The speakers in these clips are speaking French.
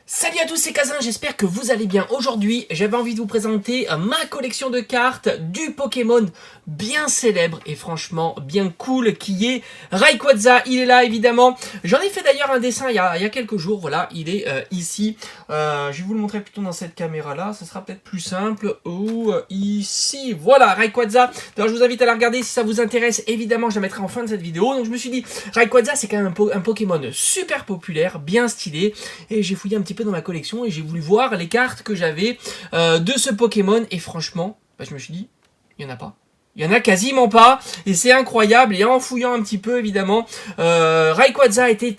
Salut à tous, c'est Kazin, j'espère que vous allez bien. Aujourd'hui, j'avais envie de vous présenter ma collection de cartes du Pokémon bien célèbre et franchement bien cool qui est Rayquaza. Il est là évidemment. J'en ai fait d'ailleurs un dessin il y a quelques jours, voilà, il est ici. Je vais vous le montrer plutôt dans cette caméra là, ça sera peut-être plus simple. Ou ici, voilà Rayquaza. Alors je vous invite à la regarder si ça vous intéresse. Évidemment, je la mettrai en fin de cette vidéo. Donc je me suis dit, Rayquaza c'est quand même un Pokémon super populaire, bien stylé. Et j'ai fouillé un petit peu dans ma collection et j'ai voulu voir les cartes que j'avais de ce Pokémon et franchement, je me suis dit, il n'y en a pas. Il n'y en a quasiment pas et c'est incroyable. Et en fouillant un petit peu évidemment, Rayquaza était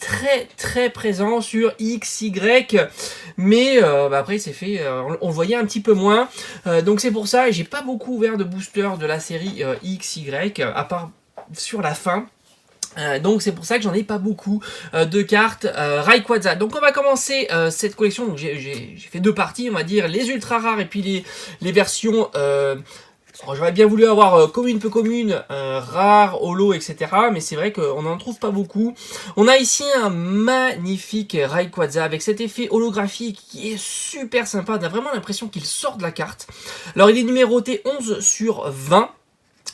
très présent sur XY, mais après c'est fait, on le voyait un petit peu moins. Donc c'est pour ça, et j'ai pas beaucoup ouvert de boosters de la série XY, à part sur la fin. Donc c'est pour ça que j'en ai pas beaucoup de cartes Rayquaza. Donc on va commencer cette collection. Donc j'ai fait deux parties, on va dire, les ultra rares et puis les versions... J'aurais bien voulu avoir commune, peu commune, rare, holo, etc. Mais c'est vrai qu'on n'en trouve pas beaucoup. On a ici un magnifique Rayquaza avec cet effet holographique qui est super sympa. On a vraiment l'impression qu'il sort de la carte. Alors il est numéroté 11/20.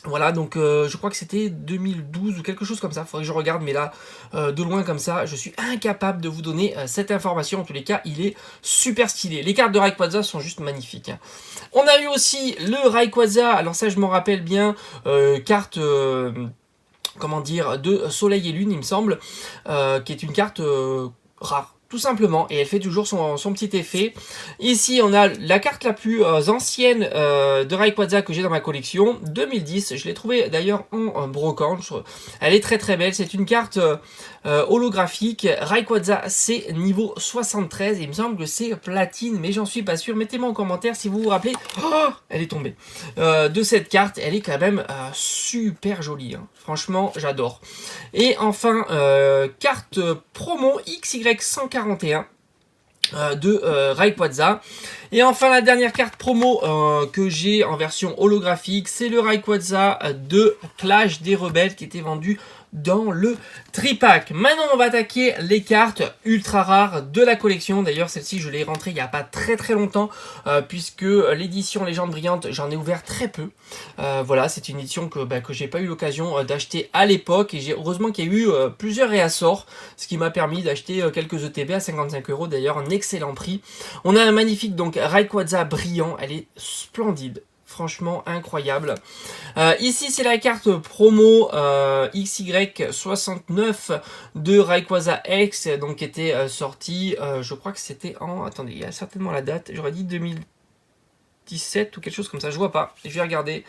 Voilà, donc je crois que c'était 2012 ou quelque chose comme ça. Faudrait que je regarde, mais là, de loin comme ça, je suis incapable de vous donner cette information. En tous les cas, il est super stylé. Les cartes de Rayquaza sont juste magnifiques. On a eu aussi le Rayquaza, alors ça je m'en rappelle bien, carte... comment dire, de Soleil et Lune, il me semble, qui est une carte rare. Tout simplement, et elle fait toujours son petit effet. Ici, on a la carte la plus ancienne de Rayquaza que j'ai dans ma collection, 2010. Je l'ai trouvée d'ailleurs en brocante. Elle est très belle. C'est une carte holographique. Rayquaza, c'est niveau 73. Il me semble que c'est platine, mais j'en suis pas sûr. Mettez-moi en commentaire si vous vous rappelez. Oh, elle est tombée. De cette carte, elle est quand même super jolie. Hein. Franchement, j'adore. Et enfin, carte promo XY141 de Rayquaza. Et enfin la dernière carte promo que j'ai en version holographique, c'est le Rayquaza de Clash des Rebelles qui était vendu dans le tripack. Maintenant on va attaquer les cartes ultra rares de la collection. D'ailleurs celle-ci je l'ai rentrée il n'y a pas très longtemps puisque l'édition Légende Brillante j'en ai ouvert très peu. Voilà, c'est une édition que j'ai pas eu l'occasion d'acheter à l'époque et heureusement qu'il y a eu plusieurs réassorts, ce qui m'a permis d'acheter quelques ETB à 55 €, d'ailleurs un excellent prix. On a un magnifique donc Rayquaza brillant, elle est splendide. Franchement incroyable. Ici c'est la carte promo XY69 de Rayquaza X, donc qui était sortie, je crois que c'était en... Attendez, il y a certainement la date, j'aurais dit 2017 ou quelque chose comme ça, je vois pas, je vais regarder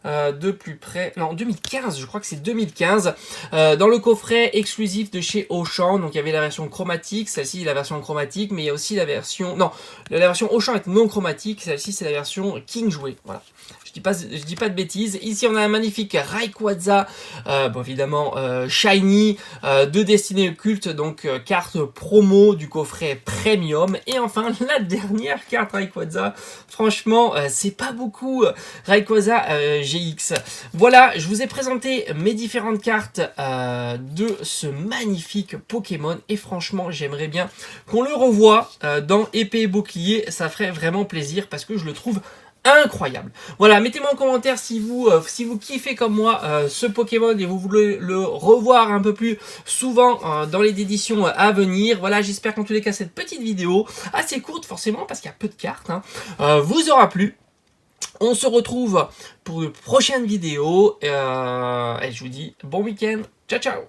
de plus près. Non, 2015, je crois que c'est 2015. Dans le coffret exclusif de chez Auchan, donc il y avait la version chromatique, celle-ci est la version chromatique, mais il y a aussi la version... Non, la version Auchan est non chromatique, celle-ci c'est la version King jouée, voilà. Je dis pas de bêtises. Ici on a un magnifique Rayquaza, bon évidemment shiny, de Destinée Occulte, donc carte promo du coffret premium. Et enfin la dernière carte Rayquaza, franchement c'est pas beaucoup, Rayquaza GX. Voilà, je vous ai présenté mes différentes cartes de ce magnifique Pokémon et franchement j'aimerais bien qu'on le revoie dans Épée et Bouclier, ça ferait vraiment plaisir parce que je le trouve incroyable. Voilà, mettez-moi en commentaire si vous kiffez comme moi ce Pokémon et vous voulez le revoir un peu plus souvent dans les éditions à venir. Voilà, j'espère qu'en tous les cas cette petite vidéo, assez courte forcément parce qu'il y a peu de cartes, vous aura plu. On se retrouve pour de prochaines vidéos et je vous dis bon week-end. Ciao ciao.